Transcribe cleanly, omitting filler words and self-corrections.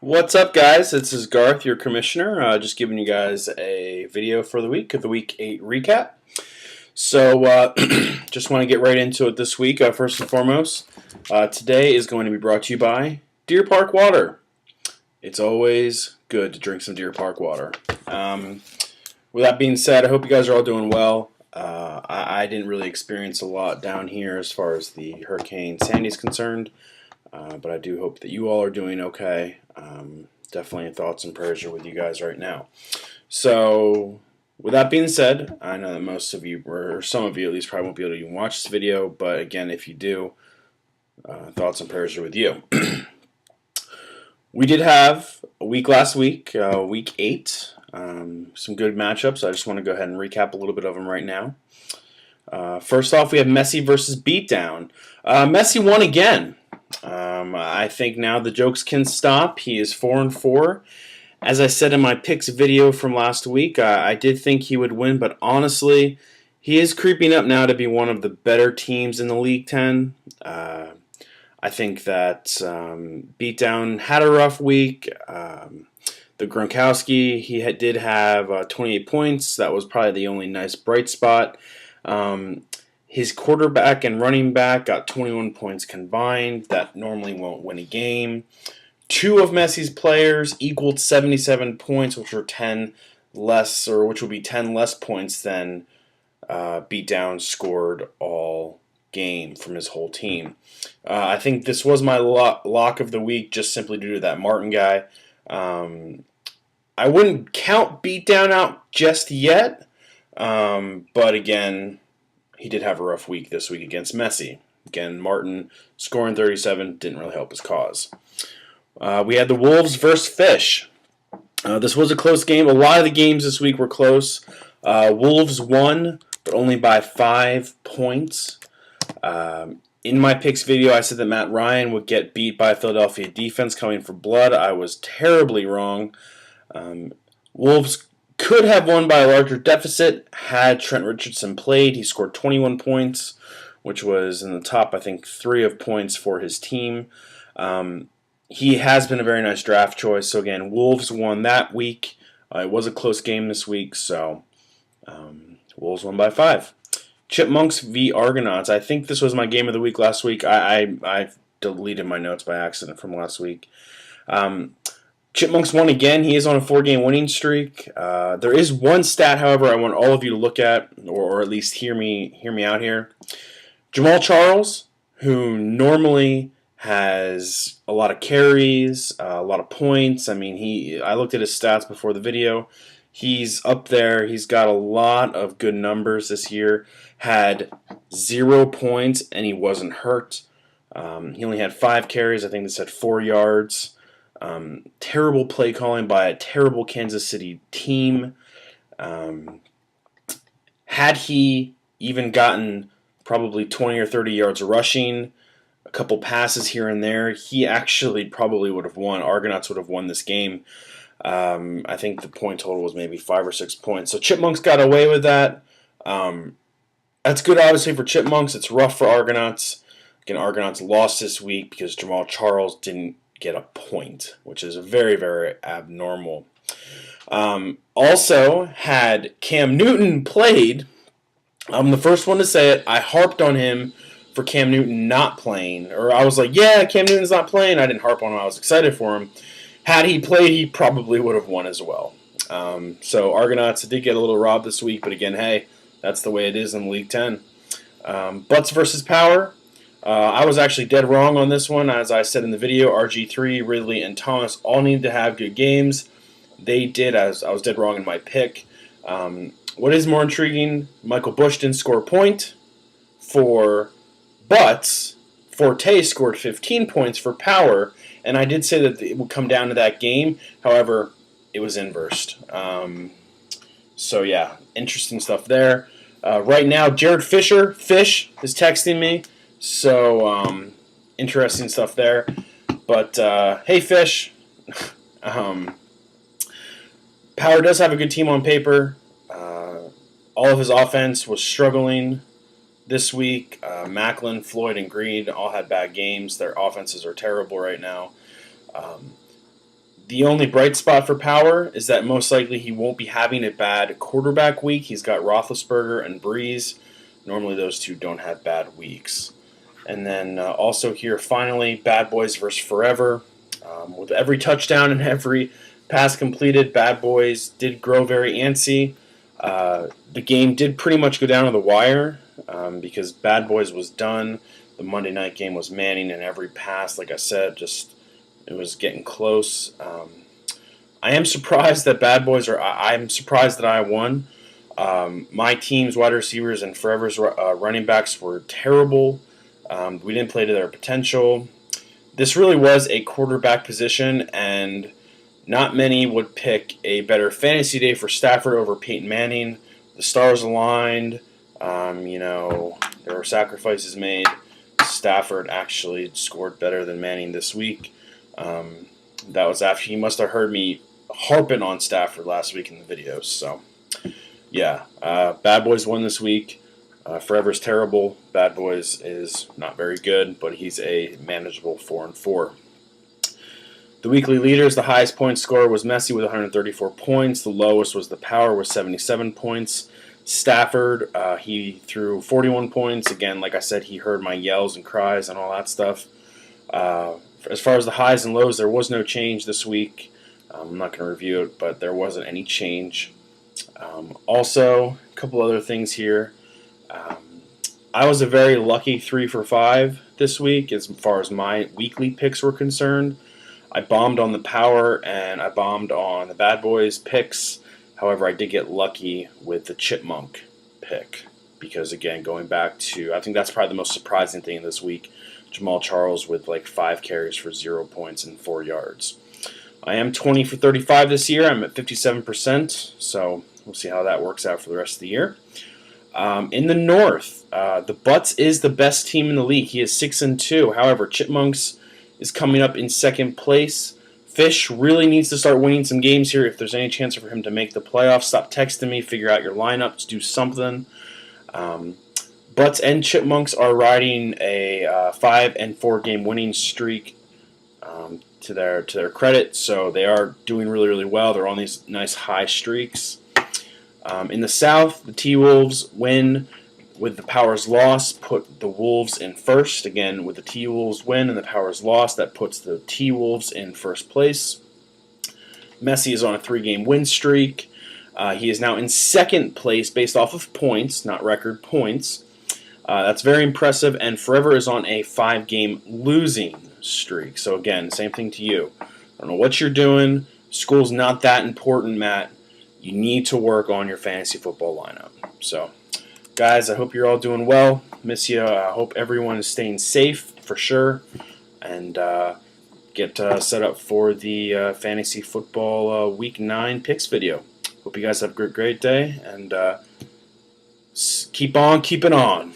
What's up, guys? This is Garth, your commissioner. Just giving you guys a video for the week of the Week 8 recap. So, just want to get right into it this week. First and foremost, today is going to be brought to you by Deer Park Water. It's always good to drink some Deer Park water. With that being said, I hope you guys are all doing well. I didn't really experience a lot down here as far as the Hurricane Sandy is concerned. But I do hope that you all are doing okay. Definitely thoughts and prayers are with you guys right now. So, with that being said, I know that most of you, or some of you at least, probably won't be able to even watch this video. But again, if you do, thoughts and prayers are with you. We did have a week last week, week 8. Some good matchups. I just want to go ahead and recap a little bit of them right now. First off, we have Messi versus Beatdown. Messi won again. I think now the jokes can stop. He is 4-4. As I said in my picks video from last week, I did think he would win, but honestly, he is creeping up now to be one of the better teams in the League 10. I think that Beatdown had a rough week. The Gronkowski, did have 28 points. That was probably the only nice bright spot. His quarterback and running back got 21 points combined. That normally won't win a game. Two of Messi's players equaled 77 points, which were 10 less, or which would be 10 less points than Beatdown scored all game from his whole team. I think this was my lock of the week, just simply due to that Martin guy. I wouldn't count Beatdown out just yet, but again, he did have a rough week this week against Messi. Again, Martin scoring 37 didn't really help his cause. We had the Wolves versus Fish. This was a close game. A lot of the games this week were close. Wolves won, but only by 5 points. In my picks video, I said that Matt Ryan would get beat by Philadelphia defense coming for blood. I was terribly wrong. Wolves could have won by a larger deficit had Trent Richardson played. He scored 21 points, which was in the top, I think, 3 of points for his team. He has been a very nice draft choice. So again, Wolves won that week. It was a close game this week, so Wolves won by 5. Chipmunks v. Argonauts. I think this was my game of the week last week. I deleted my notes by accident from last week. Chipmunks won again. He is on a 4-game winning streak. There is one stat, however, I want all of you to look at, or at least hear me out here. Jamal Charles, who normally has a lot of carries, a lot of points. I mean, I looked at his stats before the video. He's up there. He's got a lot of good numbers this year. Had 0 points, and he wasn't hurt. He only had 5 carries. I think this had 4 yards. Terrible play calling by a terrible Kansas City team. Had he even gotten probably 20 or 30 yards rushing, a couple passes here and there, he actually probably would have won. Argonauts would have won this game. I think the point total was maybe 5 or 6 points. So Chipmunks got away with that. That's good, obviously, for Chipmunks. It's rough for Argonauts. Again, Argonauts lost this week because Jamal Charles didn't get a point, which is very, very abnormal. Also, had Cam Newton played, I'm the first one to say it. I harped on him for Cam Newton not playing. Or I was like, yeah, Cam Newton's not playing. I didn't harp on him. I was excited for him. Had he played, he probably would have won as well. So Argonauts did get a little robbed this week, but again, hey, that's the way it is in League 10. Butts versus Power. I was actually dead wrong on this one. As I said in the video, RG3, Ridley, and Thomas all needed to have good games. They did, as I was dead wrong in my pick. What is more intriguing, Michael Bush didn't score a point for Butts. Forte scored 15 points for Power, and I did say that it would come down to that game. However, it was inversed. So yeah, interesting stuff there. Right now, Jared Fish is texting me. So, interesting stuff there. But, hey, Fish. Power does have a good team on paper. All of his offense was struggling this week. Macklin, Floyd, and Green all had bad games. Their offenses are terrible right now. The only bright spot for Power is that most likely he won't be having a bad quarterback week. He's got Roethlisberger and Breeze. Normally those two don't have bad weeks. And then also here, finally, Bad Boys versus Forever. With every touchdown and every pass completed, Bad Boys did grow very antsy. The game did pretty much go down to the wire because Bad Boys was done. The Monday night game was Manning, and every pass, like I said, it was getting close. I am surprised that Bad Boys are. I'm surprised that I won. My team's wide receivers and Forever's running backs were terrible. We didn't play to their potential. This really was a quarterback position, and not many would pick a better fantasy day for Stafford over Peyton Manning. The stars aligned. There were sacrifices made. Stafford actually scored better than Manning this week. That was after he must have heard me harping on Stafford last week in the videos. So, yeah, Bad Boys won this week. Forever's terrible. Bad Boys is not very good, but he's a manageable 4-4. The weekly leaders, the highest point scorer was Messi with 134 points. The lowest was the Power with 77 points. Stafford, he threw 41 points. Again, like I said, he heard my yells and cries and all that stuff. As far as the highs and lows, there was no change this week. I'm not going to review it, but there wasn't any change. Also, a couple other things here. I was a very lucky 3 for 5 this week as far as my weekly picks were concerned. I bombed on the Power and I bombed on the Bad Boys picks. However, I did get lucky with the Chipmunk pick because, again, going back to, I think that's probably the most surprising thing this week, Jamal Charles with like 5 carries for 0 points and 4 yards. I am 20 for 35 this year. I'm at 57%, so we'll see how that works out for the rest of the year. In the North, the Butts is the best team in the league. He is 6-2. However, Chipmunks is coming up in second place. Fish really needs to start winning some games here if there's any chance for him to make the playoffs. Stop texting me. Figure out your lineups. Do something. Butts and Chipmunks are riding a 5 and 4 game winning streak to their credit. So they are doing really, really well. They're on these nice high streaks. In the South, the T-Wolves win with the Powers loss, put the Wolves in first. Again, with the T-Wolves win and the Powers loss, that puts the T-Wolves in first place. Messi is on a 3-game win streak. He is now in second place based off of points, not record points. That's very impressive, and Forever is on a 5-game losing streak. So again, same thing to you. I don't know what you're doing. School's not that important, Matt. You need to work on your fantasy football lineup. So, guys, I hope you're all doing well. Miss you. I hope everyone is staying safe for sure. And get set up for the fantasy football Week 9 picks video. Hope you guys have a great day. And keep on keeping on.